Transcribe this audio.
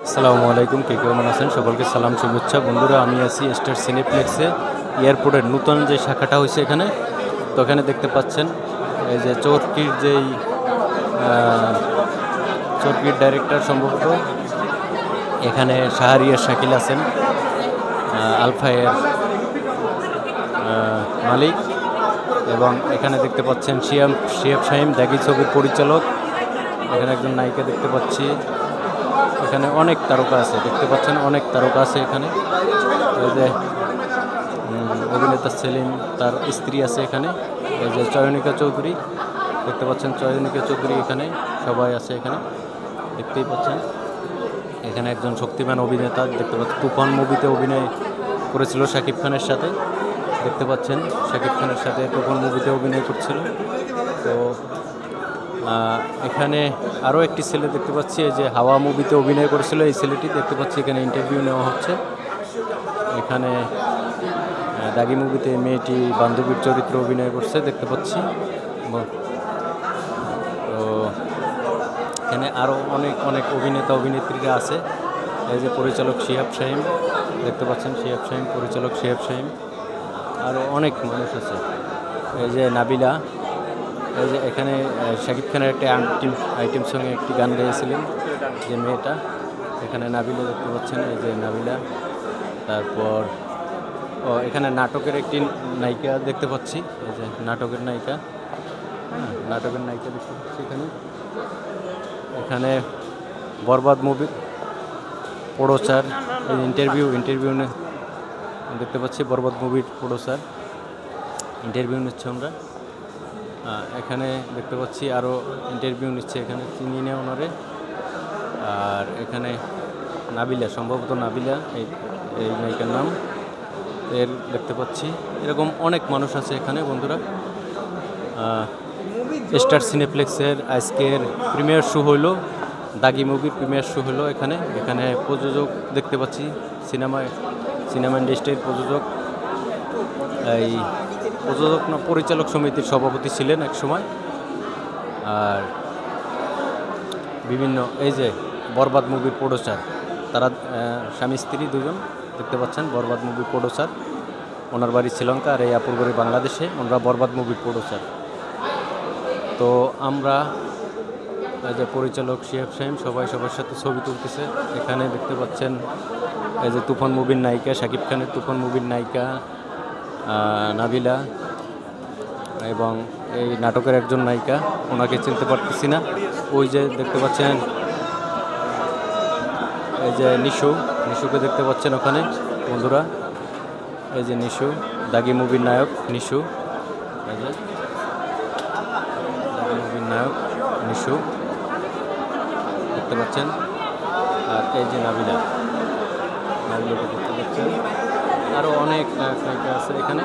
আসসালামু আলাইকুম, কে কেমন আছেন? সকলকে সালাম শুভেচ্ছা। বন্ধুরা, আমি আছি স্টার সিনেপ্লেক্সে, এয়ারপোর্টের নতুন যে শাখাটা হয়েছে এখানে। তো এখানে দেখতে পাচ্ছেন এই যে চরকির যেই চরকির ডাইরেক্টর সম্ভবত এখানে শাহরিয়ার শাকিল আছেন, আলফায়ের মালিক, এবং এখানে দেখতে পাচ্ছেন শিহাব শাহিম দাগি ছবির পরিচালক। এখানে একজন নায়িকা দেখতে পাচ্ছি। এখানে অনেক তারকা আছে, দেখতে পাচ্ছেন অনেক তারকা আছে এখানে। এই যে অভিনেতা সেলিম, তার স্ত্রী আছে এখানে। এই যে চয়নিকা চৌধুরী, দেখতে পাচ্ছেন চয়নিকা চৌধুরী এখানে। সবাই আছে এখানে, দেখতেই পাচ্ছেন। এখানে একজন শক্তিমান অভিনেতা দেখতে পাচ্ছেন, তুফান মুভিতে অভিনয় করেছিল শাকিব খানের সাথে। দেখতে পাচ্ছেন শাকিব খানের সাথে তুফান মুভিতে অভিনয় করছিল। তো এখানে আরও একটি ছেলে দেখতে পাচ্ছি, এই যে হাওয়া মুভিতে অভিনয় করেছিল এই ছেলেটি দেখতে পাচ্ছি। এখানে ইন্টারভিউ নেওয়া হচ্ছে। এখানে দাগি মুভিতে মেয়েটি বান্ধবীর চরিত্রে অভিনয় করছে দেখতে পাচ্ছি। তো এখানে আরও অনেক অনেক অভিনেতা অভিনেত্রীরা আছে। এই যে পরিচালক শিহাব শাহিম দেখতে পাচ্ছেন, শিহাব শাহিম, পরিচালক শিহাব শাহিম। আরও অনেক মানুষ আছে। এই যে নাবিলা, এই যে এখানে শাকিব খানের একটা আইটেম সঙ্গে একটি গান গেয়েছিলেন যে মেয়েটা, এখানে নাবিলা দেখতে পাচ্ছেন। এই যে নাবিলা। তারপর এখানে নাটকের একটি নায়িকা দেখতে পাচ্ছি, এই যে নাটকের নায়িকা, নাটকের নায়িকা দেখতে পাচ্ছি এখানে। এখানে বরবাদ মুভির প্রোডিউসার, ইন্টারভিউ দেখতে পাচ্ছি। বরবাদ মুভির প্রোডিউসার ইন্টারভিউ নিচ্ছে আমরা। এখানে দেখতে পাচ্ছি আরও ইন্টারভিউ নিচ্ছে, এখানে চিনি না ওনারে। আর এখানে নাবিলা, সম্ভবত নাবিলা এই নায়িকার নাম, এর দেখতে পাচ্ছি। এরকম অনেক মানুষ আছে এখানে বন্ধুরা। স্টার সিনেপ্লেক্সের আজকের প্রিমিয়ার শো হইলো, দাগি মুভির প্রিমিয়ার শো হলো এখানে। এখানে প্রযোজক দেখতে পাচ্ছি, সিনেমা ইন্ডাস্ট্রির প্রযোজক, এই প্রযোজক না পরিচালক সমিতির সভাপতি ছিলেন এক সময়। আর বিভিন্ন এই যে বরবাদ মুভির প্রোডিউসার, তারা স্বামী স্ত্রী দুজন দেখতে পাচ্ছেন। বরবাদ মুভির প্রোডিউসার, ওনার বাড়ি শ্রীলঙ্কা আর এই আপুর বাড়ি বাংলাদেশে। ওনারা বরবাদ মুভির প্রোডিউসার। তো আমরা এই যে পরিচালক শিহাব শাহিম সবাই সবার সাথে ছবি তুলতেছে। এখানে দেখতে পাচ্ছেন এই যে তুফান মুভির নায়িকা, শাকিব খানের তুফান মুভির নায়িকা নাবিলা, এবং এই নাটকের একজন নায়িকা, ওনাকে চিনতে পারতেছি না। ওই যে দেখতে পাচ্ছেন এই যে নিশুকে দেখতে পাচ্ছেন ওখানে বন্ধুরা। এই যে নিশু, দাগি মুভির নায়ক নিশু, এই যে দাগি মুভির নায়ক নিশু দেখতে পাচ্ছেন। আর এই যে নাবিলাকে দেখতে পাচ্ছেন। আরও অনেক নায়ক নায়িকা আছে এখানে।